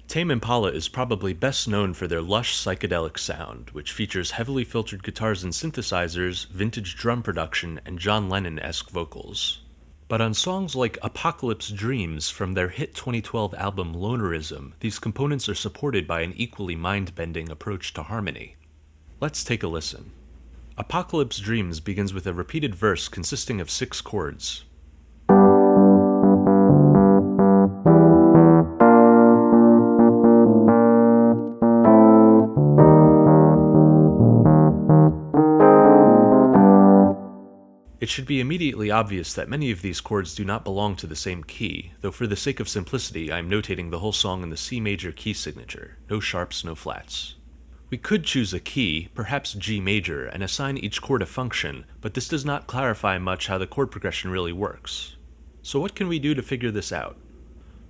Tame Impala is probably best known for their lush psychedelic sound, which features heavily filtered guitars and synthesizers, vintage drum production, and John Lennon-esque vocals. But on songs like Apocalypse Dreams from their hit 2012 album Lonerism, these components are supported by an equally mind-bending approach to harmony. Let's take a listen. Apocalypse Dreams begins with a repeated verse consisting of 6 chords. It should be immediately obvious that many of these chords do not belong to the same key, though for the sake of simplicity I am notating the whole song in the C major key signature, no sharps, no flats. We could choose a key, perhaps G major, and assign each chord a function, but this does not clarify much how the chord progression really works. So what can we do to figure this out?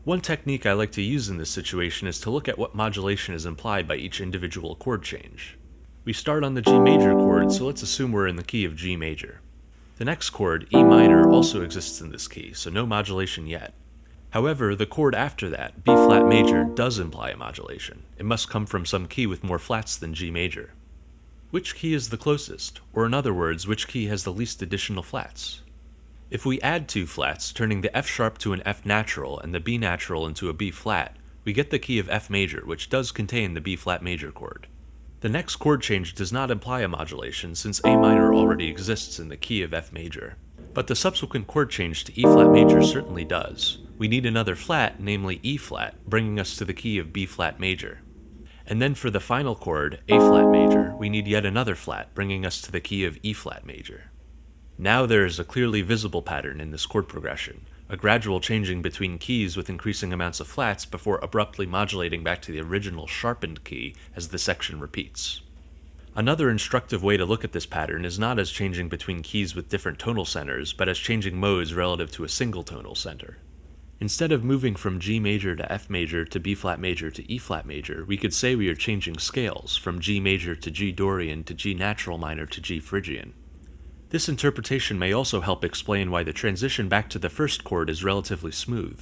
One technique I like to use in this situation is to look at what modulation is implied by each individual chord change. We start on the G major chord, so let's assume we're in the key of G major. The next chord, E minor, also exists in this key, so no modulation yet. However, the chord after that, B flat major, does imply a modulation. It must come from some key with more flats than G major. Which key is the closest? Or in other words, which key has the least additional flats? If we add 2 flats, turning the F sharp to an F natural and the B natural into a B flat, we get the key of F major, which does contain the B flat major chord. The next chord change does not imply a modulation since A minor already exists in the key of F major. But the subsequent chord change to E flat major certainly does. We need another flat, namely E flat, bringing us to the key of B flat major. And then for the final chord, A flat major, we need yet another flat, bringing us to the key of E flat major. Now there is a clearly visible pattern in this chord progression, a gradual changing between keys with increasing amounts of flats before abruptly modulating back to the original sharpened key as the section repeats. Another instructive way to look at this pattern is not as changing between keys with different tonal centers, but as changing modes relative to a single tonal center. Instead of moving from G major to F major to B flat major to E flat major, we could say we are changing scales from G major to G Dorian to G natural minor to G Phrygian. This interpretation may also help explain why the transition back to the first chord is relatively smooth.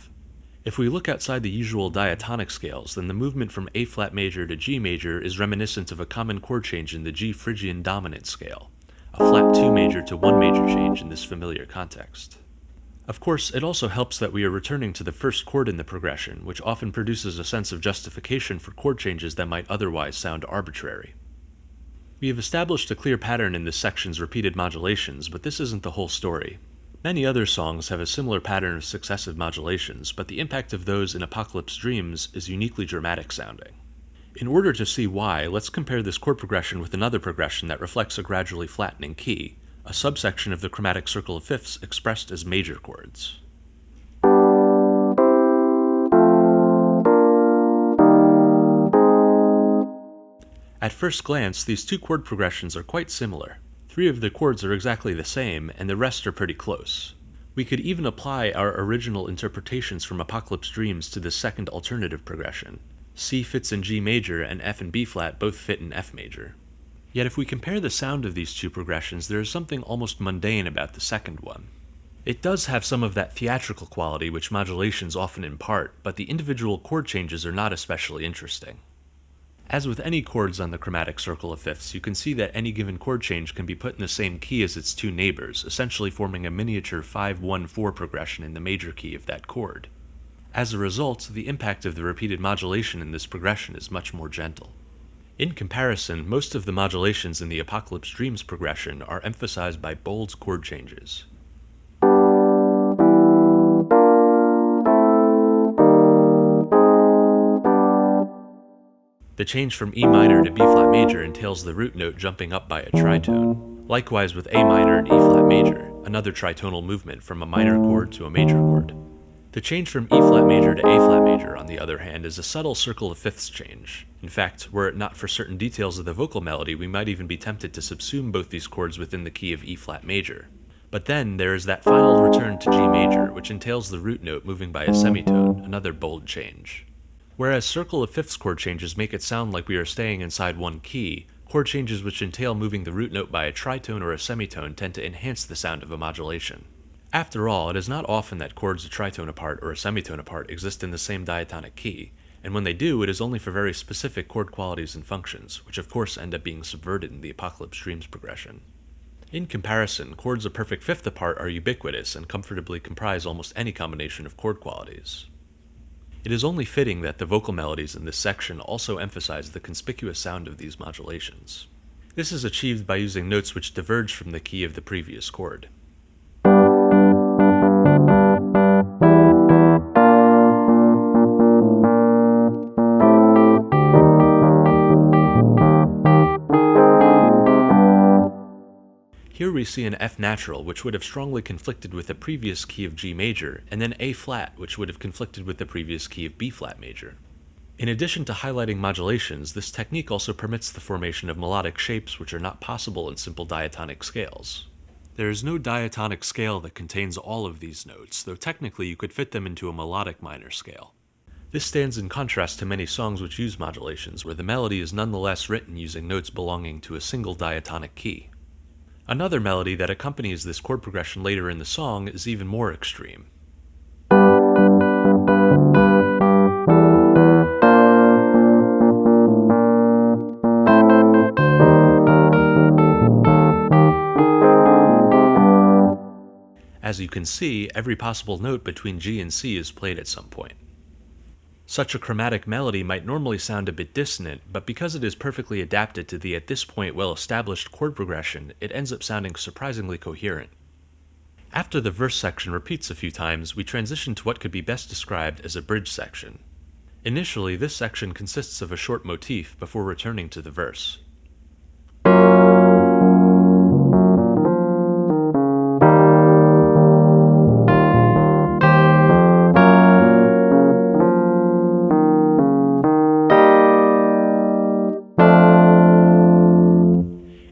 If we look outside the usual diatonic scales, then the movement from A flat major to G major is reminiscent of a common chord change in the G Phrygian dominant scale, a flat 2 major to 1 major change in this familiar context. Of course, it also helps that we are returning to the first chord in the progression, which often produces a sense of justification for chord changes that might otherwise sound arbitrary. We have established a clear pattern in this section's repeated modulations, but this isn't the whole story. Many other songs have a similar pattern of successive modulations, but the impact of those in Apocalypse Dreams is uniquely dramatic sounding. In order to see why, let's compare this chord progression with another progression that reflects a gradually flattening key, a subsection of the chromatic circle of fifths expressed as major chords. At first glance, these 2 chord progressions are quite similar. 3 of the chords are exactly the same, and the rest are pretty close. We could even apply our original interpretations from Apocalypse Dreams to this second alternative progression. C fits in G major, and F and B flat both fit in F major. Yet if we compare the sound of these 2 progressions, there is something almost mundane about the second one. It does have some of that theatrical quality which modulations often impart, but the individual chord changes are not especially interesting. As with any chords on the chromatic circle of fifths, you can see that any given chord change can be put in the same key as its 2 neighbors, essentially forming a miniature 5-1-4 progression in the major key of that chord. As a result, the impact of the repeated modulation in this progression is much more gentle. In comparison, most of the modulations in the Apocalypse Dreams progression are emphasized by bold chord changes. The change from E minor to B flat major entails the root note jumping up by a tritone. Likewise with A minor and E flat major, another tritonal movement from a minor chord to a major chord. The change from E flat major to A flat major, on the other hand, is a subtle circle of fifths change. In fact, were it not for certain details of the vocal melody, we might even be tempted to subsume both these chords within the key of E flat major. But then there is that final return to G major, which entails the root note moving by a semitone, another bold change. Whereas circle of fifths chord changes make it sound like we are staying inside one key, chord changes which entail moving the root note by a tritone or a semitone tend to enhance the sound of a modulation. After all, it is not often that chords a tritone apart or a semitone apart exist in the same diatonic key, and when they do, it is only for very specific chord qualities and functions, which of course end up being subverted in the Apocalypse Dreams progression. In comparison, chords a perfect fifth apart are ubiquitous and comfortably comprise almost any combination of chord qualities. It is only fitting that the vocal melodies in this section also emphasize the conspicuous sound of these modulations. This is achieved by using notes which diverge from the key of the previous chord. Here we see an F natural, which would have strongly conflicted with the previous key of G major, and then A flat, which would have conflicted with the previous key of B flat major. In addition to highlighting modulations, this technique also permits the formation of melodic shapes which are not possible in simple diatonic scales. There is no diatonic scale that contains all of these notes, though technically you could fit them into a melodic minor scale. This stands in contrast to many songs which use modulations, where the melody is nonetheless written using notes belonging to a single diatonic key. Another melody that accompanies this chord progression later in the song is even more extreme. As you can see, every possible note between G and C is played at some point. Such a chromatic melody might normally sound a bit dissonant, but because it is perfectly adapted to the at this point well-established chord progression, it ends up sounding surprisingly coherent. After the verse section repeats a few times, we transition to what could be best described as a bridge section. Initially, this section consists of a short motif before returning to the verse.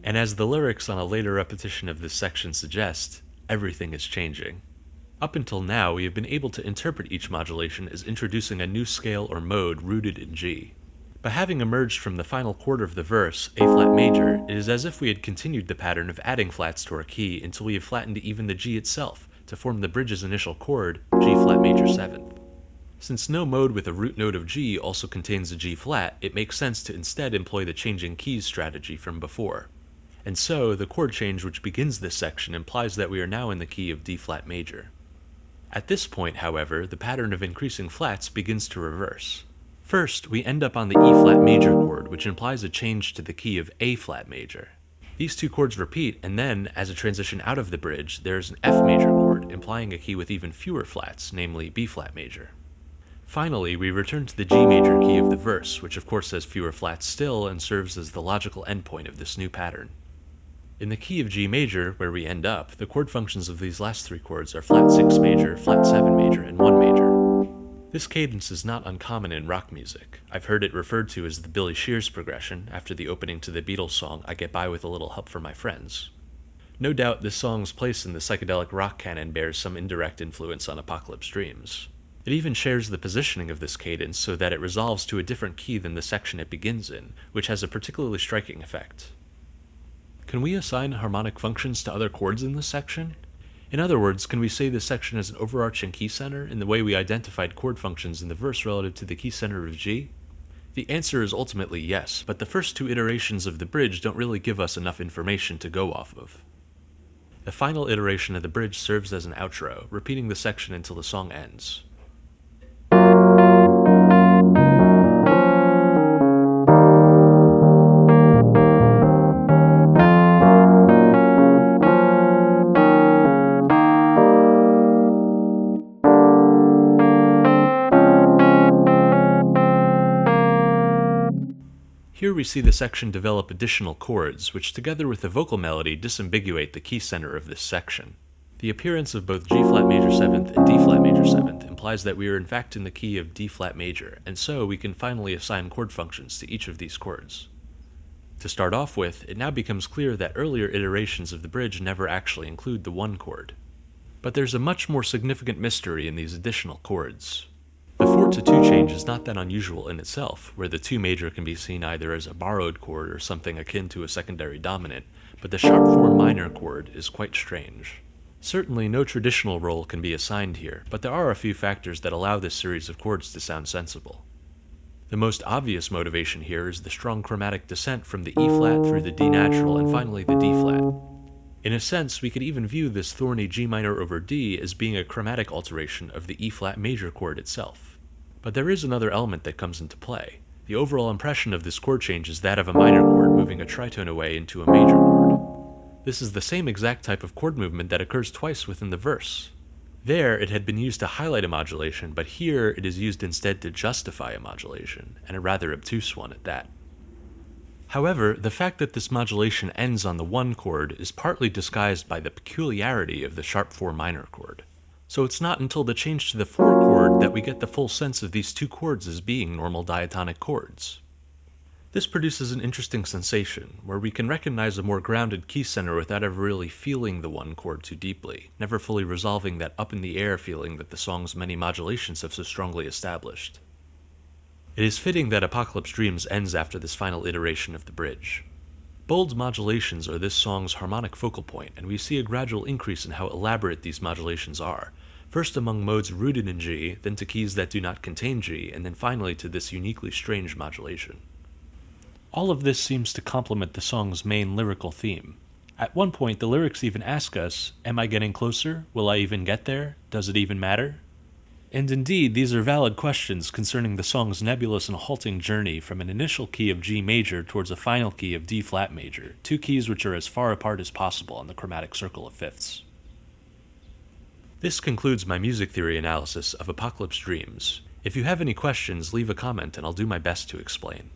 And as the lyrics on a later repetition of this section suggest, everything is changing. Up until now, we have been able to interpret each modulation as introducing a new scale or mode rooted in G. But having emerged from the final chord of the verse, A flat major, it is as if we had continued the pattern of adding flats to our key until we have flattened even the G itself to form the bridge's initial chord, G flat major 7th. Since no mode with a root note of G also contains a G flat, it makes sense to instead employ the changing keys strategy from before. And so, the chord change which begins this section implies that we are now in the key of D flat major. At this point, however, the pattern of increasing flats begins to reverse. First, we end up on the E flat major chord, which implies a change to the key of A flat major. These two chords repeat, and then, as a transition out of the bridge, there is an F major chord, implying a key with even fewer flats, namely B flat major. Finally, we return to the G major key of the verse, which of course has fewer flats still and serves as the logical endpoint of this new pattern. In the key of G major, where we end up, the chord functions of these last three chords are flat 6 major, flat 7 major, and 1 major. This cadence is not uncommon in rock music. I've heard it referred to as the Billy Shears progression, after the opening to the Beatles song I Get By With a Little Help from My Friends. No doubt this song's place in the psychedelic rock canon bears some indirect influence on Apocalypse Dreams. It even shares the positioning of this cadence so that it resolves to a different key than the section it begins in, which has a particularly striking effect. Can we assign harmonic functions to other chords in this section? In other words, can we say this section is an overarching key center in the way we identified chord functions in the verse relative to the key center of G? The answer is ultimately yes, but the first two iterations of the bridge don't really give us enough information to go off of. The final iteration of the bridge serves as an outro, repeating the section until the song ends. Here we see the section develop additional chords, which together with the vocal melody disambiguate the key center of this section. The appearance of both G flat major 7th and D flat major 7th implies that we are in fact in the key of D flat major, and so we can finally assign chord functions to each of these chords. To start off with, it now becomes clear that earlier iterations of the bridge never actually include the 1 chord. But there's a much more significant mystery in these additional chords. The 4-to-2 change is not that unusual in itself, where the 2 major can be seen either as a borrowed chord or something akin to a secondary dominant, but the sharp 4 minor chord is quite strange. Certainly, no traditional role can be assigned here, but there are a few factors that allow this series of chords to sound sensible. The most obvious motivation here is the strong chromatic descent from the E flat through the D natural and finally the D flat. In a sense, we could even view this thorny G minor over D as being a chromatic alteration of the E flat major chord itself. But there is another element that comes into play. The overall impression of this chord change is that of a minor chord moving a tritone away into a major chord. This is the same exact type of chord movement that occurs twice within the verse. There, it had been used to highlight a modulation, but here it is used instead to justify a modulation, and a rather obtuse one at that. However, the fact that this modulation ends on the 1 chord is partly disguised by the peculiarity of the sharp 4 minor chord. So it's not until the change to the 4 chord that we get the full sense of these two chords as being normal diatonic chords. This produces an interesting sensation, where we can recognize a more grounded key center without ever really feeling the 1 chord too deeply, never fully resolving that up-in-the-air feeling that the song's many modulations have so strongly established. It is fitting that Apocalypse Dreams ends after this final iteration of the bridge. Bold modulations are this song's harmonic focal point, and we see a gradual increase in how elaborate these modulations are, first among modes rooted in G, then to keys that do not contain G, and then finally to this uniquely strange modulation. All of this seems to complement the song's main lyrical theme. At one point, the lyrics even ask us, am I getting closer? Will I even get there? Does it even matter? And indeed, these are valid questions concerning the song's nebulous and halting journey from an initial key of G major towards a final key of D flat major, two keys which are as far apart as possible on the chromatic circle of fifths. This concludes my music theory analysis of Apocalypse Dreams. If you have any questions, leave a comment and I'll do my best to explain.